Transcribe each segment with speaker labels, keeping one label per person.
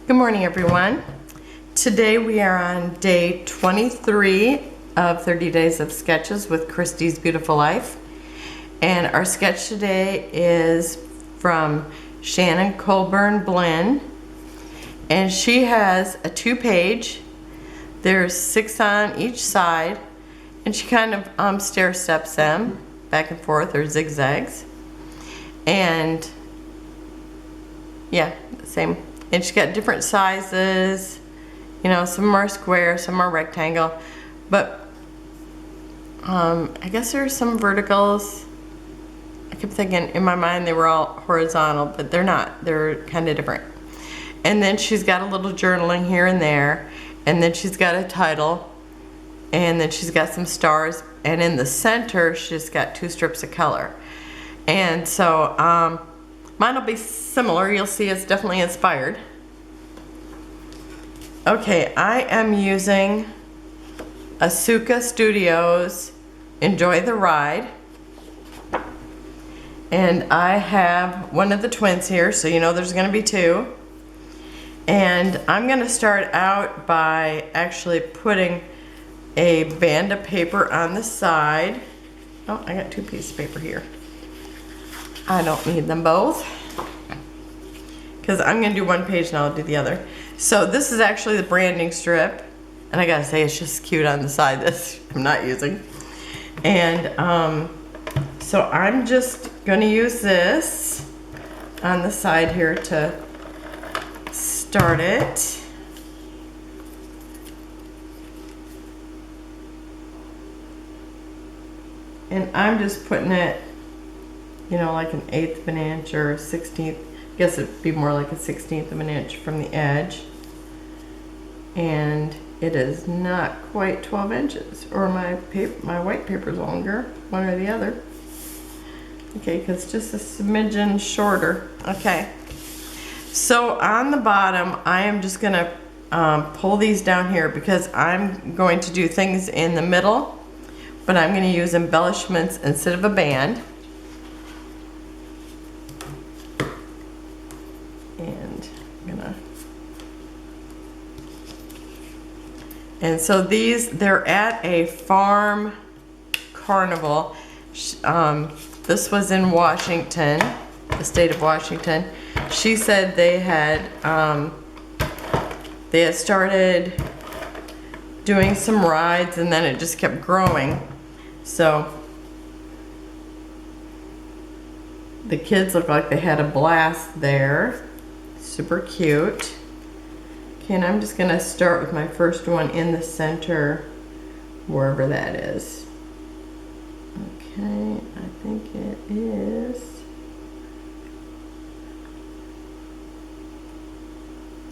Speaker 1: Good morning, everyone. Today we are on day 23 of 30 Days of Sketches with Christy's Beautiful Life. And our sketch today is from Shannon Colburn Blinn. And she has a 2-page. There's 6 on each side. And she kind of stair steps them back and forth, or zigzags. And yeah, the same. And she's got different sizes, you know, some are square, some are rectangle, but I guess there's some verticals. I kept thinking in my mind they were all horizontal, but they're not. They're kind of different. And then she's got a little journaling here and there, and then she's got a title, and then she's got some stars, and in the center she's got 2 strips of color. And so mine will be similar. You'll see it's definitely inspired. Okay, I am using Asuka Studios Enjoy the Ride. And I have one of the twins here, so you know there's going to be 2. And I'm going to start out by actually putting a band of paper on the side. Oh, I got 2 pieces of paper here. I don't need them both, because I'm going to do one page and I'll do the other. So this is actually the branding strip, and I gotta say it's just cute on the side. This I'm not using. And so I'm just going to use this on the side here to start it. And I'm just putting it, you know, like an 1/8 of an inch or a 1/16. I guess it'd be more like a 1/16 of an inch from the edge. And it is not quite 12 inches, or my white paper's longer, one or the other. Okay, because just a smidgen shorter. Okay, so on the bottom I am just gonna pull these down here, because I'm going to do things in the middle, but I'm going to use embellishments instead of a band. And so these, they're at a farm carnival. This was in Washington, the state of Washington. She said they had started doing some rides, and then it just kept growing. So the kids look like they had a blast there. Super cute. Okay, and I'm just going to start with my first one in the center, wherever that is. Okay, I think it is.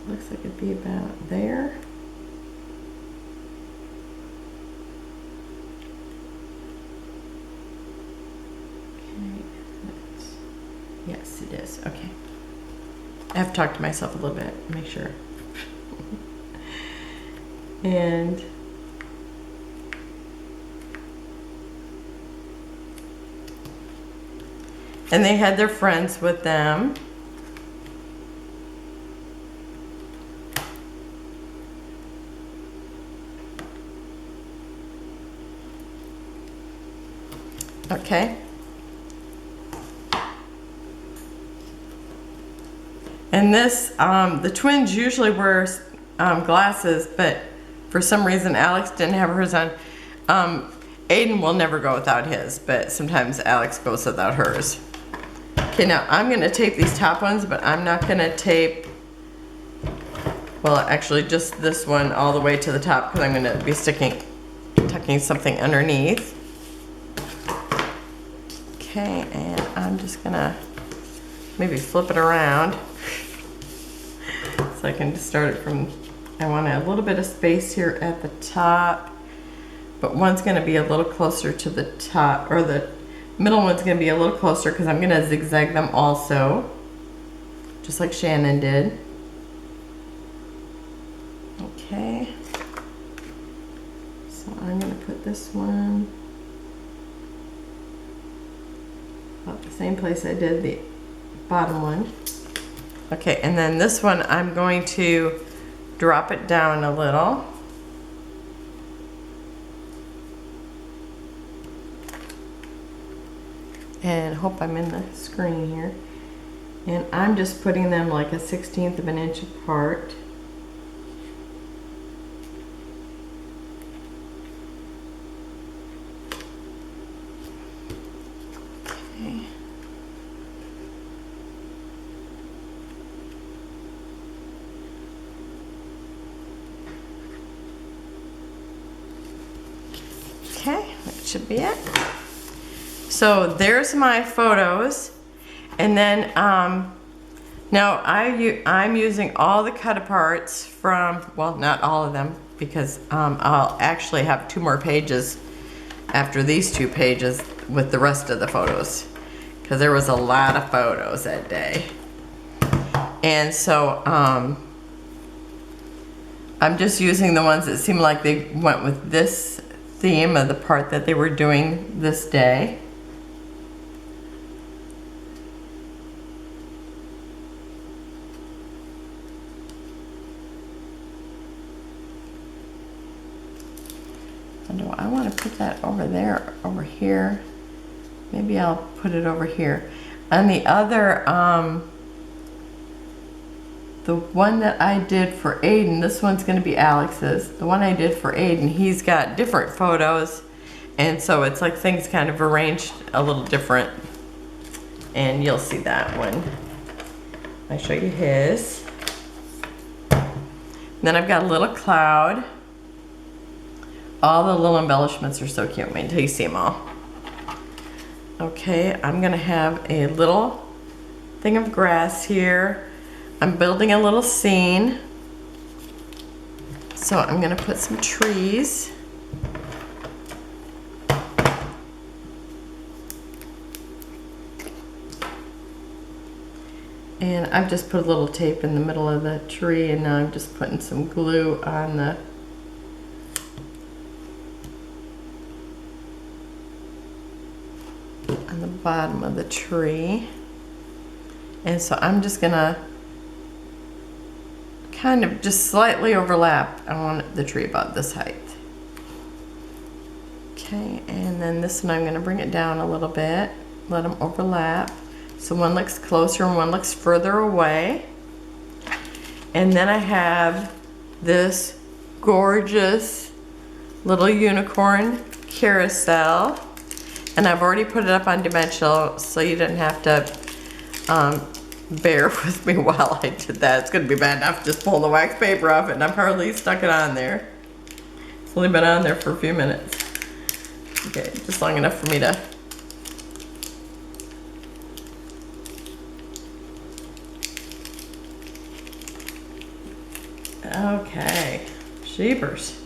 Speaker 1: Looks like it'd be about there. Okay, yes, it is. Okay. I have to talk to myself a little bit, make sure. And they had their friends with them. Okay. And this, the twins usually wear glasses, but for some reason Alex didn't have hers on. Aiden will never go without his, but sometimes Alex goes without hers. Okay, now I'm going to tape these top ones, but I'm not going to tape, well, actually just this one all the way to the top, because I'm going to be tucking something underneath. Okay, and I'm just going to maybe flip it around so I can just start it from, I want a little bit of space here at the top, but one's going to be a little closer to the top, or the middle one's going to be a little closer, because I'm going to zigzag them also, just like Shannon did. Okay, so I'm going to put this one about the same place I did the bottom one. Okay, and then this one I'm going to drop it down a little. And hope I'm in the screen here. And I'm just putting them like a 1/16 of an inch apart. Okay. Okay, that should be it. So there's my photos, and then now I'm using all the cut aparts from, well, not all of them, because I'll actually have 2 more pages after these 2 pages with the rest of the photos, because there was a lot of photos that day. And so I'm just using the ones that seem like they went with this theme of the part that they were doing this day. Do I want to put that over there, over here? Maybe I'll put it over here. On the other, the one that I did for Aiden, this one's going to be Alex's. The one I did for Aiden, he's got different photos, and so it's like things kind of arranged a little different. And you'll see that when I show you his. Then I've got a little cloud. All the little embellishments are so cute. Wait until you see them all. Okay, I'm gonna have a little thing of grass here. I'm building a little scene. So I'm gonna put some trees. And I've just put a little tape in the middle of the tree, and now I'm just putting some glue on the bottom of the tree. And so I'm just gonna kind of just slightly overlap. I want the tree about this height. Okay, and then this one I'm gonna bring it down a little bit, let them overlap. So one looks closer and one looks further away. And then I have this gorgeous little unicorn carousel. And I've already put it up on dimensional, so you didn't have to bear with me while I did that. It's gonna be bad enough just pulling the wax paper off it, and I've hardly stuck it on there. It's only been on there for a few minutes. Okay, just long enough for me to. Okay, sheepers.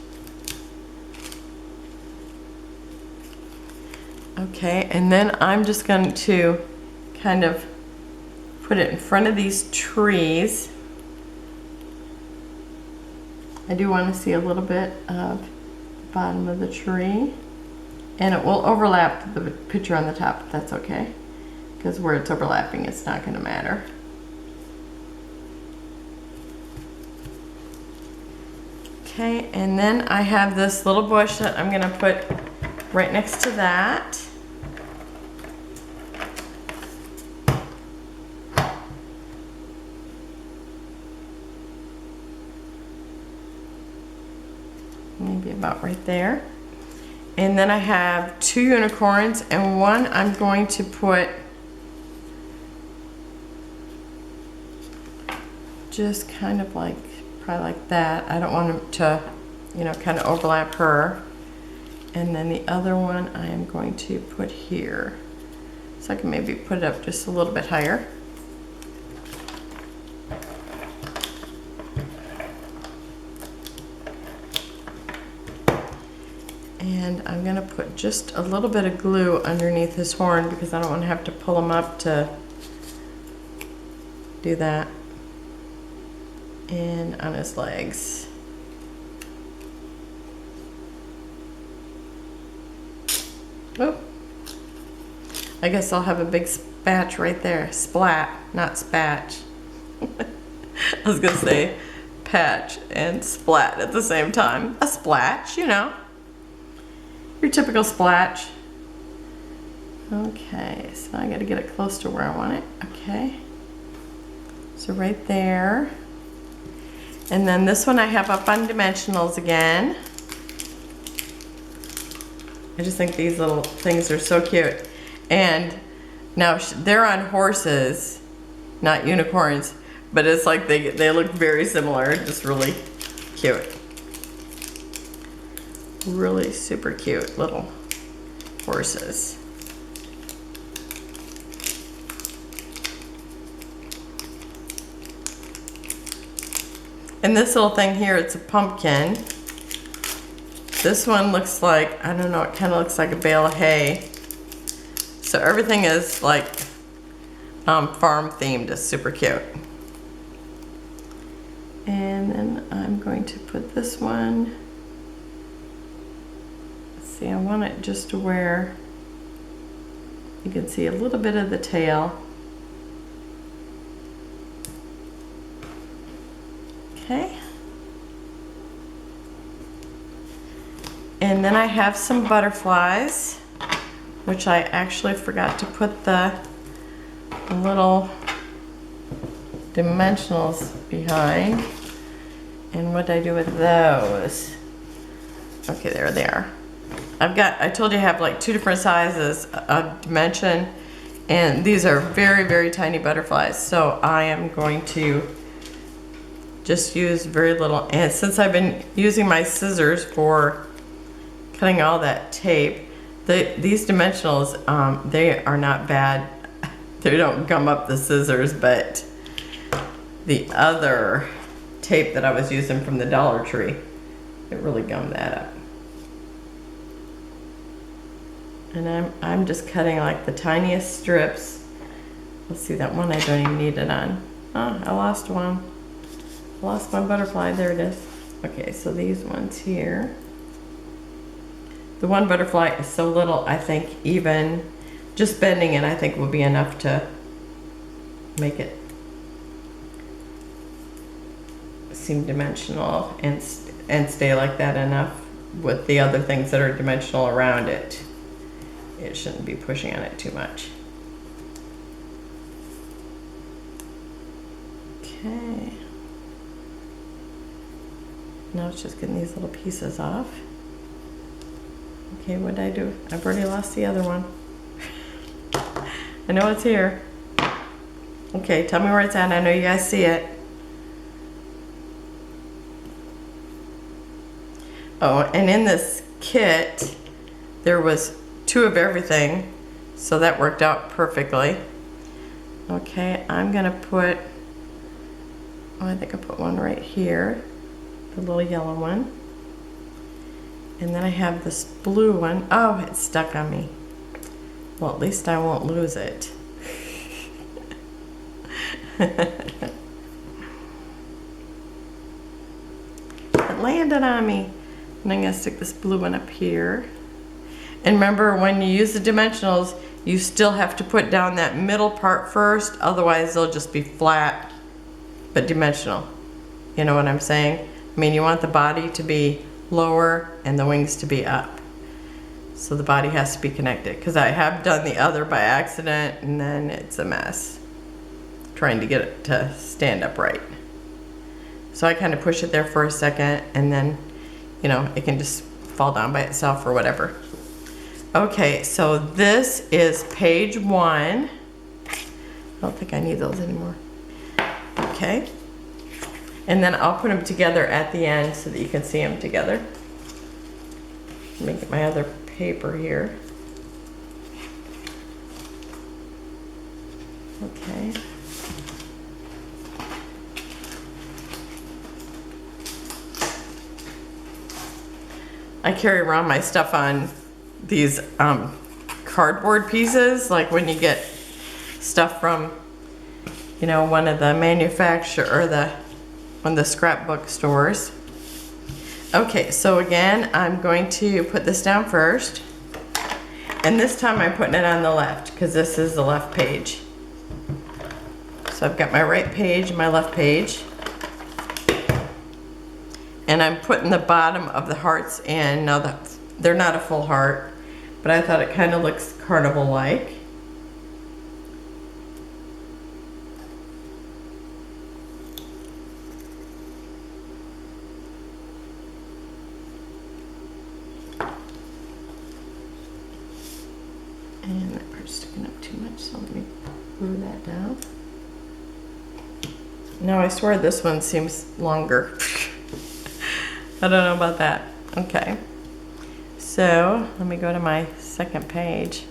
Speaker 1: Okay, and then I'm just going to kind of put it in front of these trees. I do want to see a little bit of the bottom of the tree. And it will overlap the picture on the top, if that's okay. Because where it's overlapping, it's not going to matter. Okay, and then I have this little bush that I'm going to put right next to that. Maybe about right there. And then I have 2 unicorns, and one I'm going to put just kind of like, probably like that. I don't want them to, you know, kind of overlap her. And then the other one I am going to put here. So I can maybe put it up just a little bit higher. And I'm going to put just a little bit of glue underneath his horn because I don't want to have to pull him up to do that. And on his legs. Oh, I guess I'll have a big spatch right there. Splat, not spatch. I was gonna say patch and splat at the same time. A splatch, you know. Your typical splatch. Okay, so I gotta get it close to where I want it. Okay. So right there. And then this one I have up on dimensionals again. I just think these little things are so cute. And now they're on horses, not unicorns, but it's like they look very similar, just really cute. Really super cute little horses. And this little thing here, it's a pumpkin. This one looks like, I don't know, it kind of looks like a bale of hay. So everything is like farm themed. It's super cute. And then I'm going to put this one, let's see, I want it just to where you can see a little bit of the tail. Okay. And then I have some butterflies, which I actually forgot to put the little dimensionals behind. And what did I do with those? Okay, there they are. I told you I have like 2 different sizes of dimension, and these are very, very tiny butterflies. So I am going to just use very little. And since I've been using my scissors for cutting all that tape, these dimensionals, they are not bad. They don't gum up the scissors, but the other tape that I was using from the Dollar Tree, it really gummed that up. And I'm just cutting like the tiniest strips. Let's see, that one I don't even need it on. Oh, I lost one. I lost my butterfly, there it is. Okay, so these ones here. The one butterfly is so little, I think even just bending it, I think will be enough to make it seem dimensional and stay like that enough with the other things that are dimensional around it. It shouldn't be pushing on it too much. Okay. Now it's just getting these little pieces off. Okay, what did I do? I've already lost the other one. I know it's here. Okay, tell me where it's at. I know you guys see it. Oh, and in this kit, there was 2 of everything, so that worked out perfectly. Okay, I'm gonna put, oh, I think I put one right here, the little yellow one. And then I have this blue one. Oh, it's stuck on me. Well, at least I won't lose it. It landed on me. And I'm gonna stick this blue one up here. And remember, when you use the dimensionals, you still have to put down that middle part first, otherwise they'll just be flat, but dimensional. You know what I'm saying? I mean, you want the body to be lower and the wings to be up. So the body has to be connected, because I have done the other by accident and then it's a mess trying to get it to stand up right. So I kind of push it there for a second and then, you know, it can just fall down by itself or whatever. Okay, so this is page 1. I don't think I need those anymore. Okay. And then I'll put them together at the end so that you can see them together. Let me get my other paper here. Okay. I carry around my stuff on these cardboard pieces, like when you get stuff from, you know, one of the manufacturer or one of the scrapbook stores. Okay, so again, I'm going to put this down first, and this time I'm putting it on the left because this is the left page. So I've got my right page and my left page. And I'm putting the bottom of the hearts in. Now they're not a full heart, but I thought it kind of looks carnival-like. And that part's sticking up too much, so let me glue that down. Now I swear this one seems longer. I don't know about that. Okay. So let me go to my second page.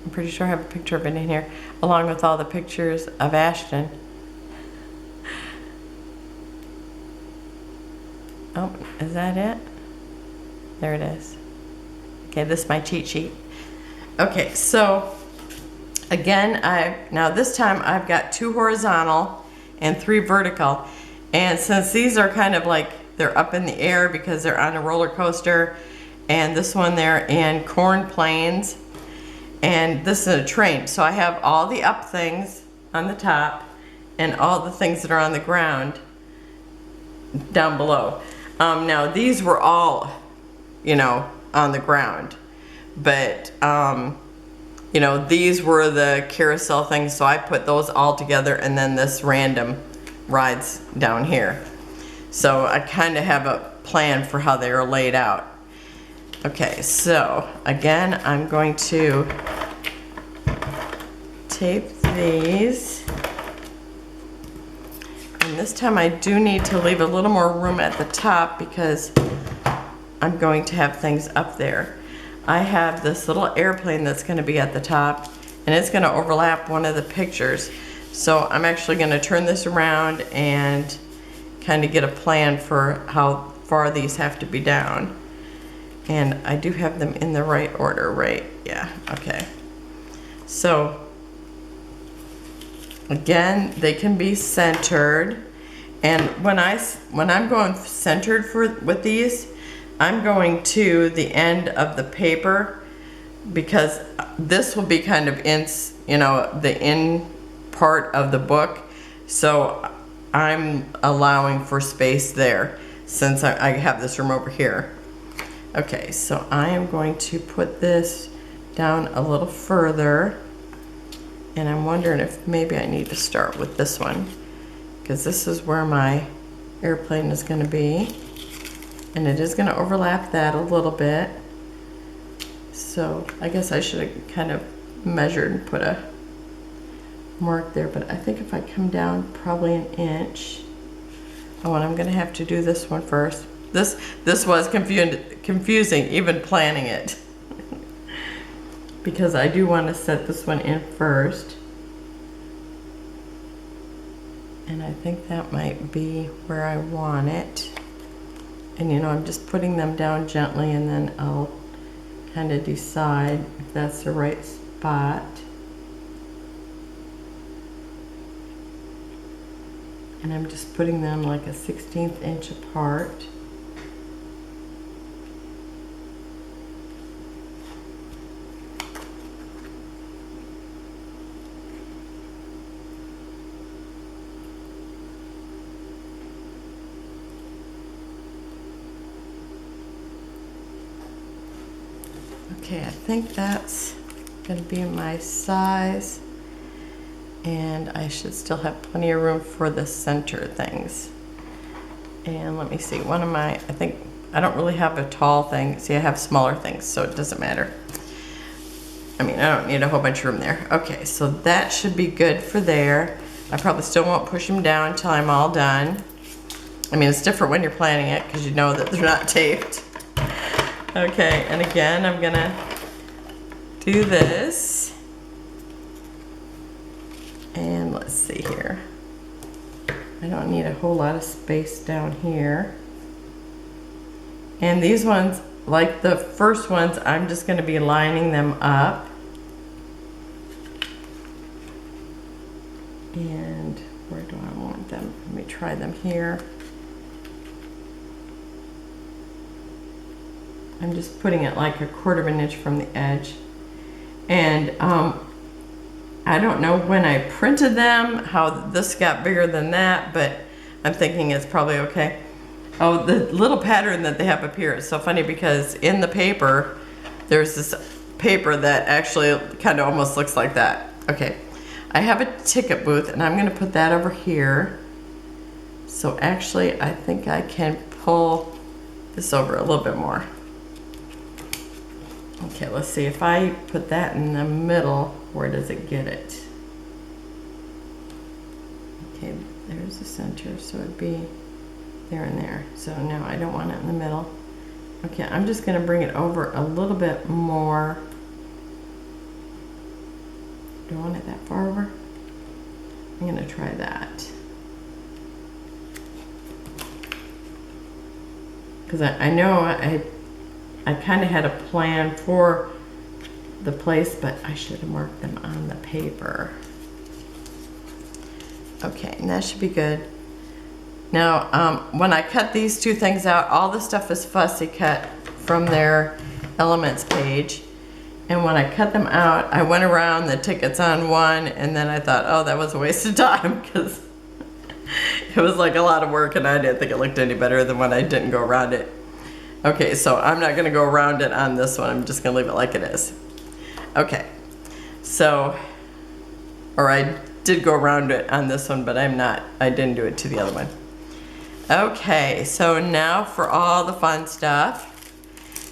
Speaker 1: I'm pretty sure I have a picture of it in here, along with all the pictures of Ashton. Oh, is that it? There it is. Okay, this is my cheat sheet. Okay, so again, now this time I've got 2 horizontal and 3 vertical. And since these are kind of like, they're up in the air because they're on a roller coaster, and this one they're in corn plains, and this is a train. So I have all the up things on the top and all the things that are on the ground down below. Now these were all, you know, on the ground, but you know, these were the carousel things, so I put those all together, and then this random rides down here. So I kind of have a plan for how they are laid out. Okay, so again, I'm going to tape these. And this time I do need to leave a little more room at the top because I'm going to have things up there. I have this little airplane that's going to be at the top, and it's going to overlap one of the pictures. So I'm actually going to turn this around and kind of get a plan for how far these have to be down. And I do have them in the right order, right? Yeah, okay. So again, they can be centered. And when I'm going centered with these, I'm going to the end of the paper, because this will be kind of in, you know, the in part of the book. So I'm allowing for space there since I have this room over here. Okay, so I am going to put this down a little further, and I'm wondering if maybe I need to start with this one, because this is where my airplane is going to be, and it is going to overlap that a little bit. So I guess I should have kind of measured and put a mark there, but I think if I come down probably an inch. Oh, and I'm going to have to do this one first. This was confusing even planning it because I do want to set this one in first, and I think that might be where I want it. And you know, I'm just putting them down gently, and then I'll kind of decide if that's the right spot. And I'm just putting them like a 1/16 inch apart. Okay, I think that's going to be my size, and I should still have plenty of room for the center things. And let me see, one of my, I think, I don't really have a tall thing. See, I have smaller things, so it doesn't matter. I mean, I don't need a whole bunch of room there. Okay, so that should be good for there. I probably still won't push them down until I'm all done. I mean, it's different when you're planning it because you know that they're not taped. Okay, and again, I'm gonna do this. And let's see here. I don't need a whole lot of space down here. And these ones, like the first ones, I'm just gonna be lining them up. And where do I want them? Let me try them here. I'm just putting it like 1/4 inch from the edge. And I I don't know when I printed them, how this got bigger than that, but I'm thinking it's probably okay. Oh, the little pattern that they have up here is so funny because in the paper, there's this paper that actually kind of almost looks like that. Okay, I have a ticket booth and I'm gonna put that over here. So actually, I think I can pull this over a little bit more. Okay, let's see, if I put that in the middle, where does it get it? Okay, there's the center, so it'd be there and there. So no, I don't want it in the middle. Okay, I'm just gonna bring it over a little bit more. Do I want it that far over? I'm gonna try that. Because I know I kind of had a plan for the place, but I should have marked them on the paper. Okay, and that should be good. Now, when I cut these two things out, all the stuff is fussy cut from their elements page. And when I cut them out, I went around the tickets on one, and then I thought, oh, that was a waste of time because it was like a lot of work and I didn't think it looked any better than when I didn't go around it. Okay, so I'm not gonna go around it on this one. I'm just gonna leave it like it is. Okay, so, or I did go around it on this one, but I didn't do it to the other one. Okay, so now for all the fun stuff.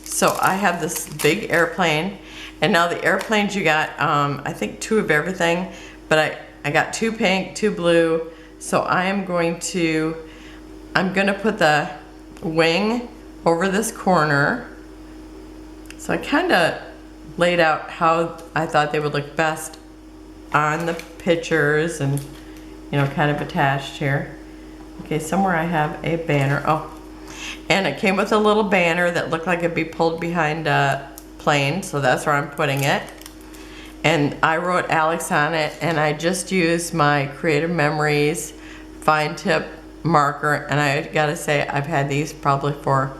Speaker 1: So I have this big airplane, and now the airplanes you got, I think 2 of everything, but I got 2 pink, 2 blue, so I'm gonna put the wing over this corner. So I kind of laid out how I thought they would look best on the pictures and, you know, kind of attached here. Okay, somewhere I have a banner. Oh, and it came with a little banner that looked like it'd be pulled behind a plane, so that's where I'm putting it. And I wrote Alex on it, and I just used my Creative Memories fine tip marker, and I gotta say I've had these probably for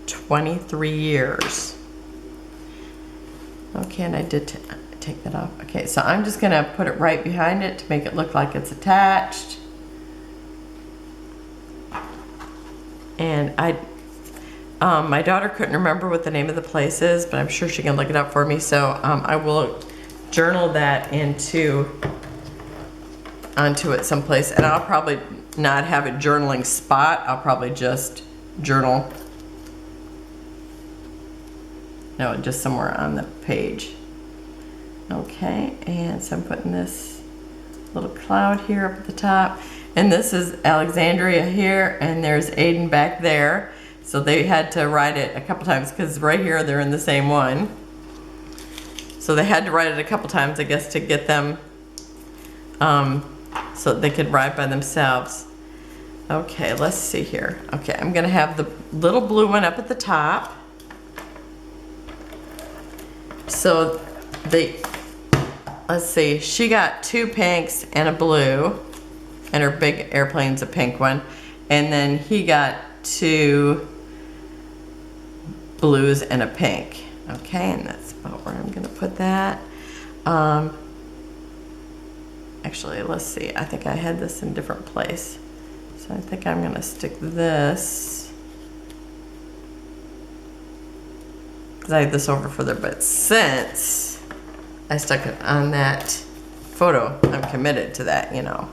Speaker 1: 23 years. Okay, and I did take that off. Okay, so I'm just gonna put it right behind it to make it look like it's attached. And my daughter couldn't remember what the name of the place is, but I'm sure she can look it up for me. So I will journal that onto it someplace, and I'll probably not have a journaling spot. I'll probably just journal. No, just somewhere on the page. Okay, and so I'm putting this little cloud here up at the top. And this is Alexandria here, and there's Aiden back there. So they had to write it a couple times because right here they're in the same one. So they had to write it a couple times, I guess, to get them so they could write by themselves. Okay, let's see here. Okay, I'm gonna have the little blue one up at the top. So let's see, she got 2 pinks and a blue, and her big airplane's a pink one. And then he got 2 blues and a pink. Okay, and that's about where I'm gonna put that. Actually, let's see, I think I had this in a different place. So I think I'm gonna stick this, because I had this over further, but since I stuck it on that photo, I'm committed to that, you know.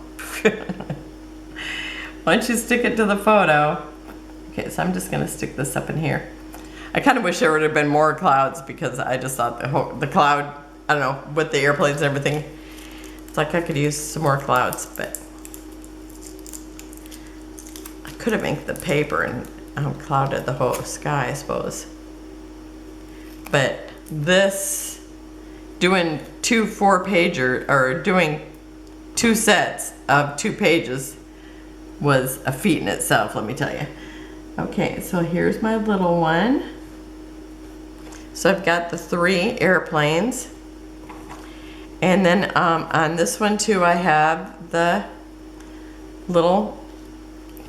Speaker 1: Once you stick it to the photo. Okay, so I'm just gonna stick this up in here. I kind of wish there would have been more clouds, because I just thought the cloud, I don't know, with the airplanes and everything, it's like I could use some more clouds, but I could have inked the paper and clouded the whole sky, I suppose. But this, doing 2 4-pager, or doing 2 sets of 2 pages was a feat in itself, let me tell you. Okay, so here's my little one. So I've got the 3 airplanes. And then on this one too, I have the little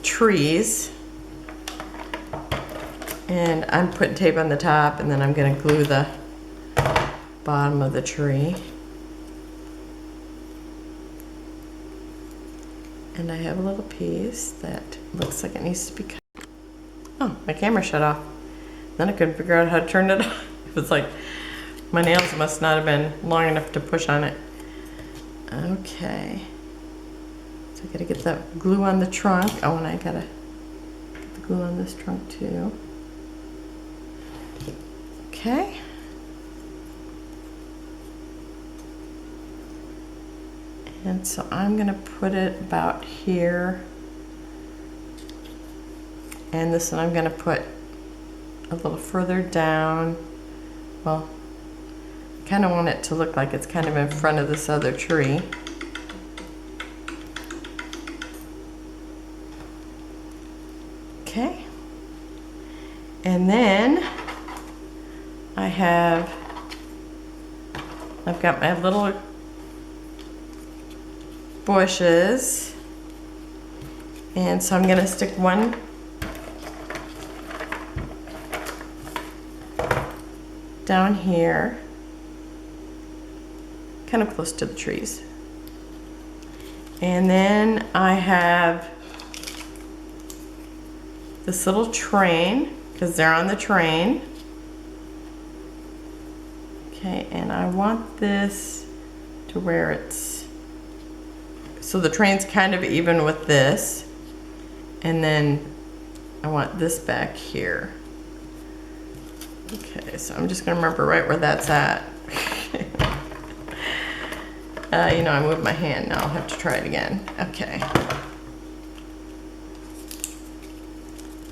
Speaker 1: trees. And I'm putting tape on the top, and then I'm gonna glue the bottom of the tree. And I have a little piece that looks like it needs to be cut. Oh, my camera shut off. Then I couldn't figure out how to turn it off. It was like, my nails must not have been long enough to push on it. Okay. So I gotta get the glue on the trunk. Oh, and I gotta get the glue on this trunk too. Okay. And so I'm gonna put it about here. And this one I'm gonna put a little further down. Well, I kind of want it to look like it's kind of in front of this other tree. Okay. And then I've got my little bushes. And so I'm gonna stick one down here, kind of close to the trees. And then I have this little train, because they're on the train. Okay, and I want this to where it's, so the train's kind of even with this. And then I want this back here. Okay, so I'm just gonna remember right where that's at. You know, I moved my hand, now I'll have to try it again. Okay.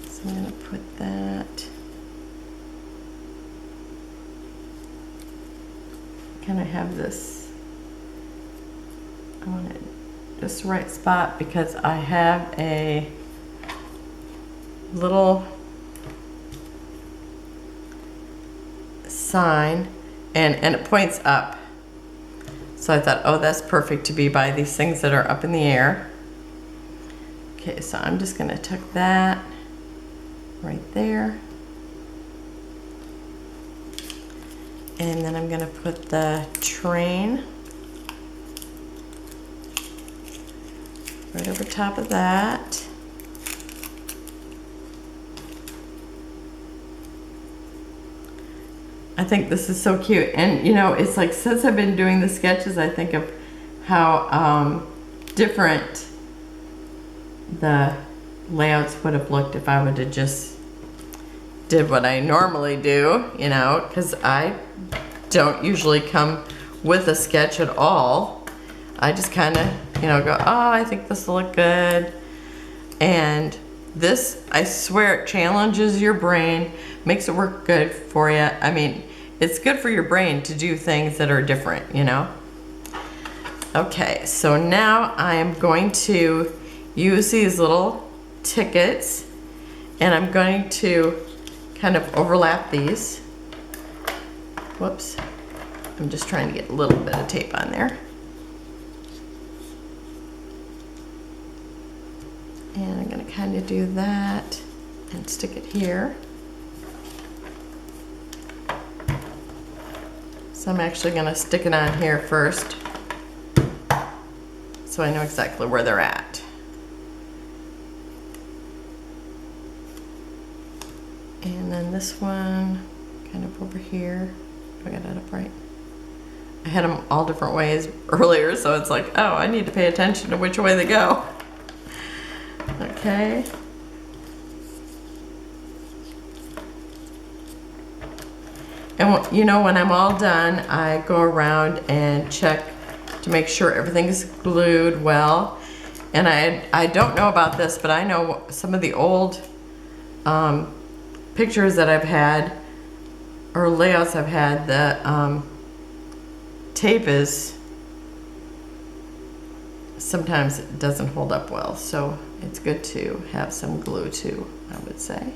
Speaker 1: So I'm gonna put that kind of have this, I want it just the right spot because I have a little sign and it points up. So I thought, oh, that's perfect to be by these things that are up in the air. Okay, so I'm just gonna tuck that right there. And then I'm gonna put the train right over top of that. I think this is so cute. And you know, it's like since I've been doing the sketches, I think of how different the layouts would have looked if I would have just did what I normally do, you know, because I don't usually come with a sketch at all. I just kind of, you know, go, oh, I think this will look good. And this, I swear, it challenges your brain, makes it work good for you. I mean, it's good for your brain to do things that are different, you know? Okay, so now I am going to use these little tickets and I'm going to kind of overlap these. Whoops. I'm just trying to get a little bit of tape on there. And I'm going to kind of do that and stick it here. So I'm actually going to stick it on here first so I know exactly where they're at. And then this one kind of over here. I got it up right. I had them all different ways earlier, so it's like, oh, I need to pay attention to which way they go. Okay. And you know, when I'm all done, I go around and check to make sure everything's glued well. And I don't know about this, but I know some of the old pictures that I've had, or layouts I've had, the tape is, sometimes it doesn't hold up well. So it's good to have some glue too, I would say.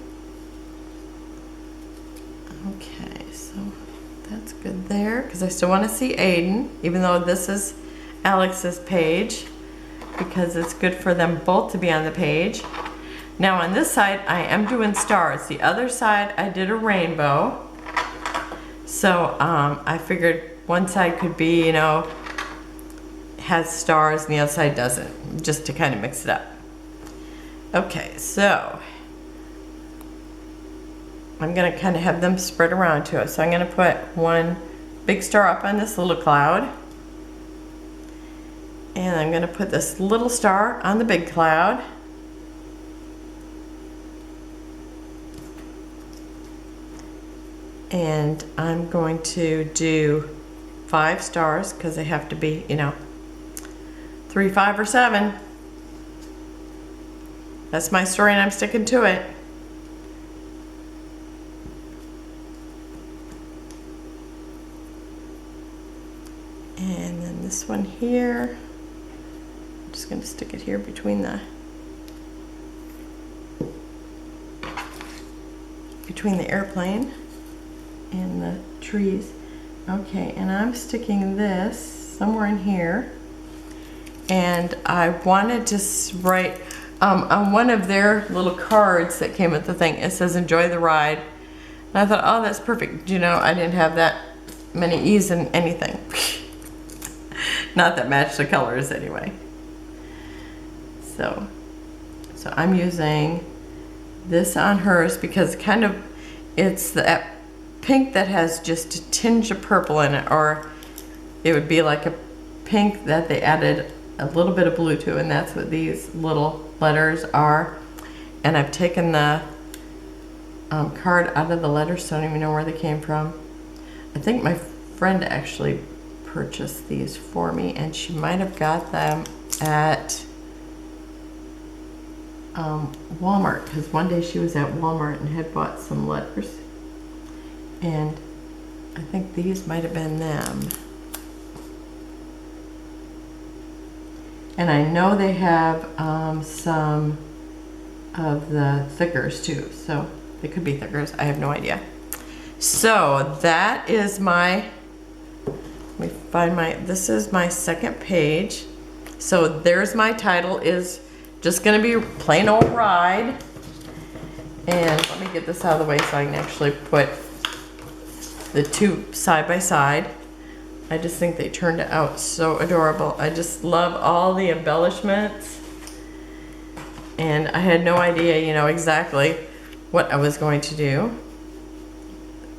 Speaker 1: Okay, so that's good there, because I still want to see Aiden, even though this is Alex's page, because it's good for them both to be on the page. Now on this side, I am doing stars. The other side, I did a rainbow. So I figured one side could be, you know, has stars and the other side doesn't, just to kind of mix it up. Okay, so I'm going to kind of have them spread around to it. So I'm going to put one big star up on this little cloud. And I'm going to put this little star on the big cloud. And I'm going to do 5 stars because they have to be, you know, 3, 5, or 7. That's my story and I'm sticking to it. And then this one here, I'm just going to stick it here between the airplane and the trees. Okay, and I'm sticking this somewhere in here. And I wanted to write on one of their little cards that came with the thing, it says enjoy the ride. And I thought, oh, that's perfect. You know, I didn't have that many E's in anything. Not that match the colors anyway. So I'm using this on hers because kind of it's that pink that has just a tinge of purple in it, or it would be like a pink that they added a little bit of blue to, and that's what these little letters are. And I've taken the card out of the letters, so I don't even know where they came from. I think my friend actually purchased these for me, and she might have got them at Walmart, because one day she was at Walmart and had bought some letters, and I think these might have been them. And I know they have some of the thickers too, so they could be thickers. I have no idea. So that is my, let me find my, this is my second page. So there's my title, is just gonna be plain old ride. And let me get this out of the way so I can actually put the two side by side. I just think they turned out so adorable. I just love all the embellishments. And I had no idea, you know, exactly what I was going to do.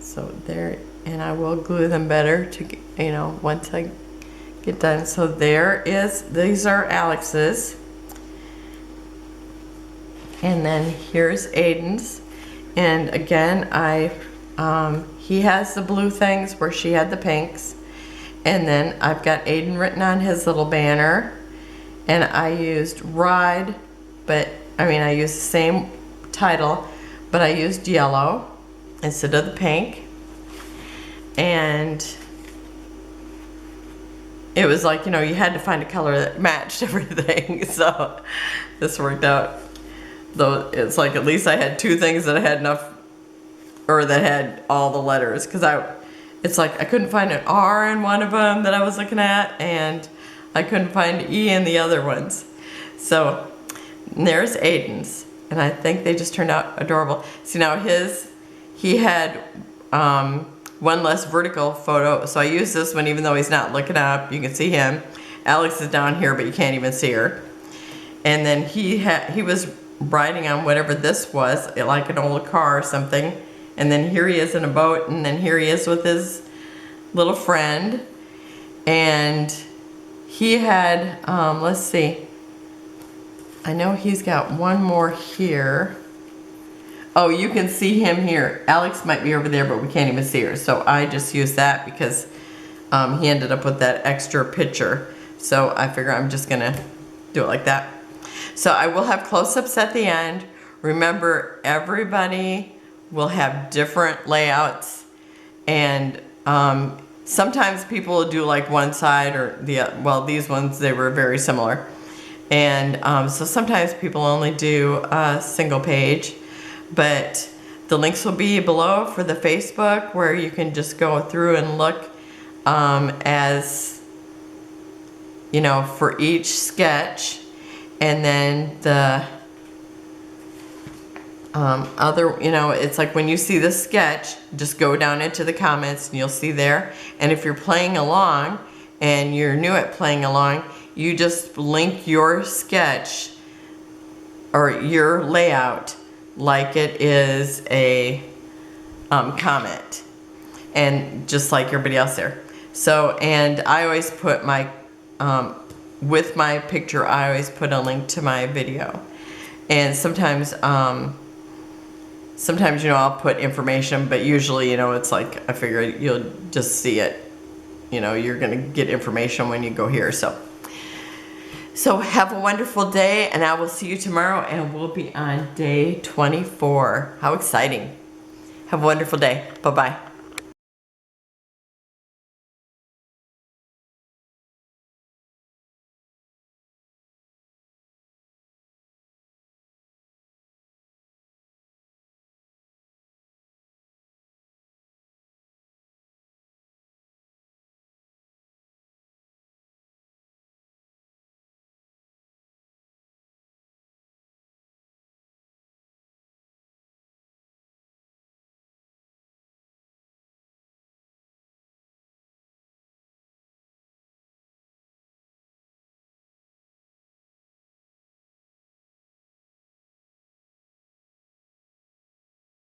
Speaker 1: So there, and I will glue them better to, you know, once I get done. So there is, these are Alex's. And then here's Aiden's. And again, he has the blue things where she had the pinks. And then I've got Aiden written on his little banner. And I used ride, but I used the same title, but I used yellow instead of the pink. And it was like, you know, you had to find a color that matched everything. So this worked out. Though it's like at least I had 2 things that I had enough, or that had all the letters, because it's like I couldn't find an R in one of them that I was looking at, and I couldn't find E in the other ones. So there's Aiden's, and I think they just turned out adorable. See, now he had one less vertical photo, so I used this one even though he's not looking up. You can see him. Alex is down here, but you can't even see her. And then he was riding on whatever this was, like an old car or something. And then here he is in a boat, and then here he is with his little friend. And he had, let's see, I know he's got one more here. Oh, you can see him here. Alex might be over there, but we can't even see her. So I just used that because he ended up with that extra picture. So I figure I'm just gonna do it like that. So I will have close-ups at the end. Remember, everybody will have different layouts, and sometimes people will do like one side or well, these ones, they were very similar. And so sometimes people only do a single page, but the links will be below for the Facebook, where you can just go through and look as, you know, for each sketch. And then the other, you know, it's like when you see the sketch, just go down into the comments and you'll see there. And if you're playing along and you're new at playing along, you just link your sketch or your layout like it is a comment, and just like everybody else there. So, and I always put my, with my picture, I always put a link to my video. And sometimes, sometimes, you know, I'll put information, but usually, you know, it's like, I figure you'll just see it. You know, you're gonna get information when you go here, so. So have a wonderful day, and I will see you tomorrow, and we'll be on day 24. How exciting. Have a wonderful day. Bye-bye.